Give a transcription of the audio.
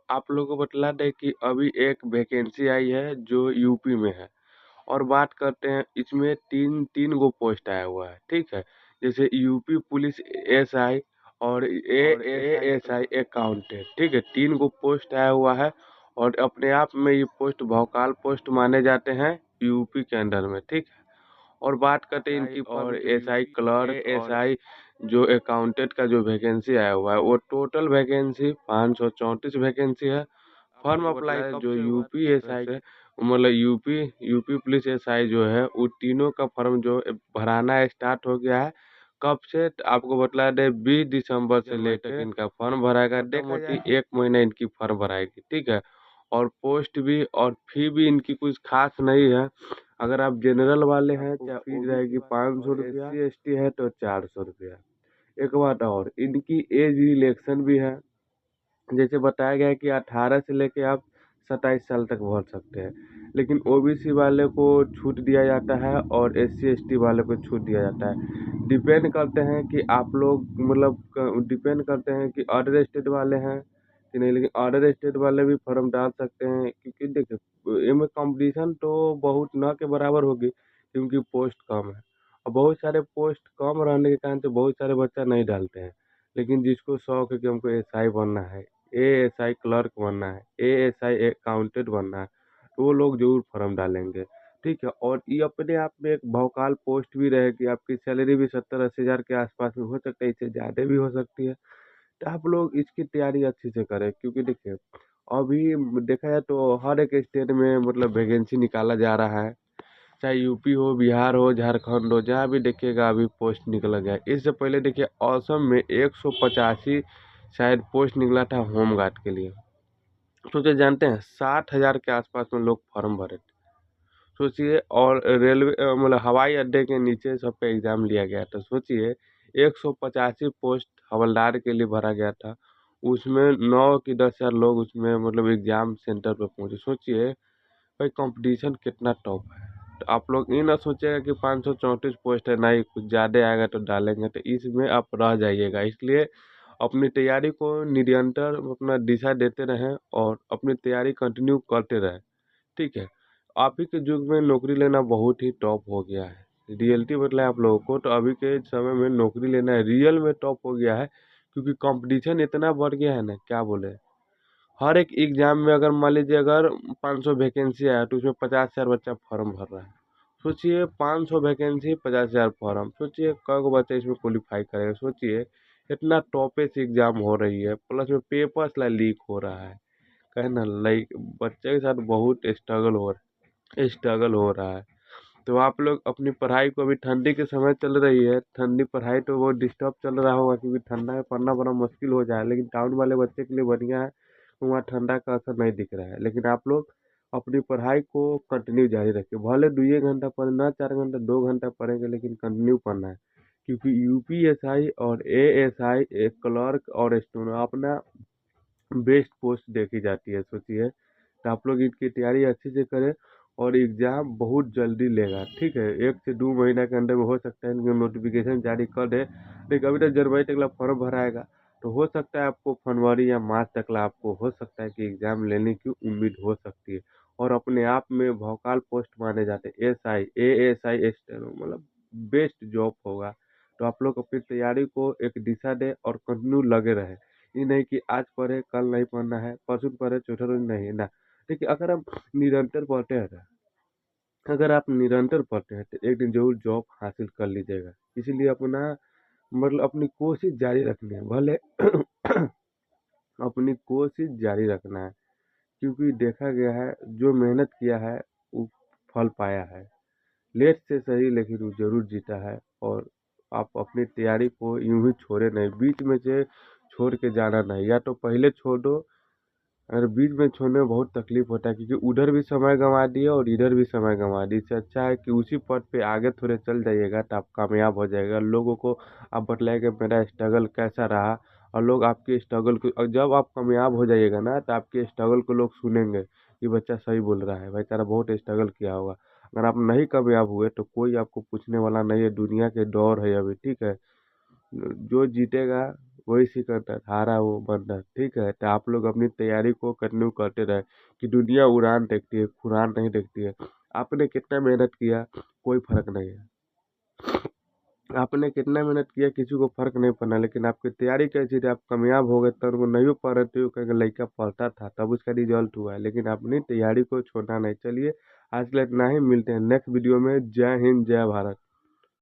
आप लोगों को बतला दें कि अभी एक वैकेंसी आई है जो यूपी में है। और बात करते हैं इसमें तीन तीन गो पोस्ट आया हुआ है, ठीक है। जैसे यूपी पुलिस एसआई और एएसआई अकाउंटेंट, ठीक है। तीन गो पोस्ट आया हुआ है और अपने आप में ये पोस्ट भौकाल पोस्ट माने जाते हैं यूपी के अंदर में, ठीक है। और बात करते हैं इनकी और एसआई क्लर्क एसआई जो अकाउंटेंट का जो वैकेंसी आया हुआ है वो टोटल वैकेंसी 534 वैकेंसी है। फॉर्म अप्लाई जो यूपी एसआई है मतलब यूपी पुलिस एसआई जो है वो तीनों का फॉर्म जो भराना स्टार्ट हो गया है। कब से तो आपको बतला दे 20 दिसंबर से लेकर इनका फॉर्म भराएगा। देखा जाए 1 महीना इनकी फॉर्म भराएगी, ठीक है। और पोस्ट भी और फी भी इनकी कुछ खास नहीं है। अगर आप जनरल वाले हैं तो फीस रहेगी 500 रुपया, SC है तो 400 रुपया। एक बात और, इनकी एज रिलैक्सन भी है। जैसे बताया गया है कि 18 से लेके आप 27 साल तक भर सकते हैं, लेकिन ओबीसी वाले को छूट दिया जाता है और SC ST वाले को छूट दिया जाता है। डिपेंड करते हैं कि आप लोग मतलब डिपेंड करते हैं कि अदर स्टेट वाले हैं कि नहीं, लेकिन अदर स्टेट वाले भी फॉर्म डाल सकते हैं क्योंकि देखिए इनमें कंपटीशन तो बहुत न के बराबर होगी क्योंकि पोस्ट कम है। और बहुत सारे पोस्ट कम रहने के कारण से बहुत सारे बच्चा नहीं डालते हैं। लेकिन जिसको शौक है कि हमको एसआई बनना है, एएसआई क्लर्क बनना है, एएसआई अकाउंटेंट बनना है, तो वो लोग जरूर फॉर्म डालेंगे, ठीक है। और ये अपने आप में एक भौकाल पोस्ट भी रहेगी। आपकी सैलरी भी 70-80 हज़ार के आसपास में हो सकता है, इससे ज़्यादा भी हो सकती है। तो आप लोग इसकी तैयारी अच्छे से करें क्योंकि देखिए अभी देखा जाए तो हर एक स्टेट में मतलब वैकेंसी निकाला जा रहा है। चाहे यूपी हो, बिहार हो, झारखंड हो, जहाँ भी देखिएगा अभी पोस्ट निकला गया है। इससे पहले देखिए असम में 185 शायद पोस्ट निकला था होमगार्ड के लिए। सोचिए, जानते हैं 60 हज़ार के आसपास में लोग फॉर्म भरे थे, सोचिए। और रेलवे मतलब हवाई अड्डे के नीचे सब पे एग्जाम लिया गया था, सोचिए। 185 पोस्ट हवलदार के लिए भरा गया था, उसमें 9 कि 10 हज़ार लोग उसमें मतलब एग्जाम सेंटर पर पहुंचे, सोचिए। भाई कंपटीशन कितना टॉप है। तो आप लोग ये ना सोचेगा कि 534 पोस्ट है, नहीं कुछ ज़्यादा आएगा तो डालेंगे, तो इसमें आप रह जाइएगा। इसलिए अपनी तैयारी को निरंतर अपना दिशा देते रहें और अपनी तैयारी कंटिन्यू करते रहें, ठीक है। आप ही के युग में नौकरी लेना बहुत ही टॉप हो गया है। रियलिटी बताए आप लोगों को तो अभी के समय में नौकरी लेना रियल में टॉप हो गया है क्योंकि कंपटीशन इतना बढ़ गया है ना, क्या बोले। हर एक एग्जाम में अगर मान लीजिए अगर 500 वैकेंसी आया तो उसमें 50 हज़ार बच्चा फॉर्म भर रहा है। सोचिए 500 वैकेंसी 50 हज़ार फॉर्म, सोचिए कै गो बच्चा इसमें क्वालिफाई करेगा। सोचिए इतना टॉपे से एग्जाम हो रही है, प्लस में पेपर्स लीक हो रहा है। कहे ना लाइक बच्चे के साथ बहुत स्ट्रगल हो रहा है। तो आप लोग अपनी पढ़ाई को, अभी ठंडी के समय चल रही है, ठंडी पढ़ाई तो बहुत डिस्टर्ब चल रहा होगा क्योंकि ठंडा में पढ़ना बड़ा मुश्किल हो जाए, लेकिन टाउन वाले बच्चे के लिए बढ़िया है, वहाँ ठंडा का असर नहीं दिख रहा है। लेकिन आप लोग अपनी पढ़ाई को कंटिन्यू जारी रखिए, भले 2 घंटा पढ़ना, 4 घंटा 2 घंटा पढ़ेंगे, लेकिन कंटिन्यू पढ़ना है क्योंकि यूपीएसआई और एएसआई एक क्लर्क और स्टूडेंट अपना बेस्ट पोस्ट देखी जाती है, सोचिए। तो आप लोग इनकी तैयारी अच्छे से करें और एग्ज़ाम बहुत जल्दी लेगा, ठीक है। 1 से 2 महीना के अंदर में हो सकता है इनके नोटिफिकेशन जारी कर दे, लेकिन अभी तक जनवरी तक ला फॉर्म भराएगा। तो हो सकता है आपको फरवरी या मार्च तक ला आपको हो सकता है कि एग्ज़ाम लेने की उम्मीद हो सकती है। और अपने आप में भौकाल पोस्ट माने जाते हैं एसआई एएसआई स्टेनो, मतलब बेस्ट जॉब होगा। तो आप लोग अपनी तैयारी को एक दिशा दें और कंटिन्यू लगे रहें। ये नहीं कि आज पढ़े कल नहीं पढ़ना है, परसों पढ़े चौथा रोज नहीं ना। देखिए अगर हम निरंतर पढ़ते हैं ना, अगर आप निरंतर पढ़ते हैं तो एक दिन जरूर जॉब हासिल कर लीजिएगा। इसीलिए अपना मतलब अपनी कोशिश जारी रखनी है, भले अपनी कोशिश जारी रखना है क्योंकि देखा गया है जो मेहनत किया है वो फल पाया है। लेट से सही लेकिन वो जरूर जीता है। और आप अपनी तैयारी को यूं ही छोड़े नहीं, बीच में से छोड़ के जाना नहीं, या तो पहले छोड़ दो। अगर बीच में छोड़ने में बहुत तकलीफ होता है क्योंकि उधर भी समय गंवा दिए और इधर भी समय गंवा दिए। इससे अच्छा है कि उसी पद पे आगे थोड़े चल जाइएगा तो आप कामयाब हो जाएगा। लोगों को आप बतलाइएगा मेरा स्ट्रगल कैसा रहा, और लोग आपके स्ट्रगल को, और जब आप कामयाब हो जाइएगा ना तो आपके स्ट्रगल को लोग सुनेंगे कि बच्चा सही बोल रहा है, भाई तेरा बहुत स्ट्रगल किया होगा। अगर आप नहीं कामयाब हुए तो कोई आपको पूछने वाला नहीं है, दुनिया के दौर है अभी, ठीक है। जो जीतेगा वही सिकंदर, हारा वो बंदर। ठीक है, तो आप लोग अपनी तैयारी को कंटिन्यू करते रहे कि दुनिया उड़ान देखती है, खुरान नहीं देखती है। आपने कितना मेहनत किया, कोई फर्क नहीं है। आपने कितना मेहनत किया किसी को फर्क नहीं पड़ना, लेकिन आपकी तैयारी कैसी थी, आप कामयाब हो गए तो उनको नहीं पढ़ रहे थे, कहेंगे लड़का पढ़ता था तब उसका रिजल्ट हुआ है। लेकिन अपनी तैयारी को छोड़ना नहीं। चलिए आज के लिए इतना ही, मिलते हैं नेक्स्ट वीडियो में। जय हिंद, जय भारत।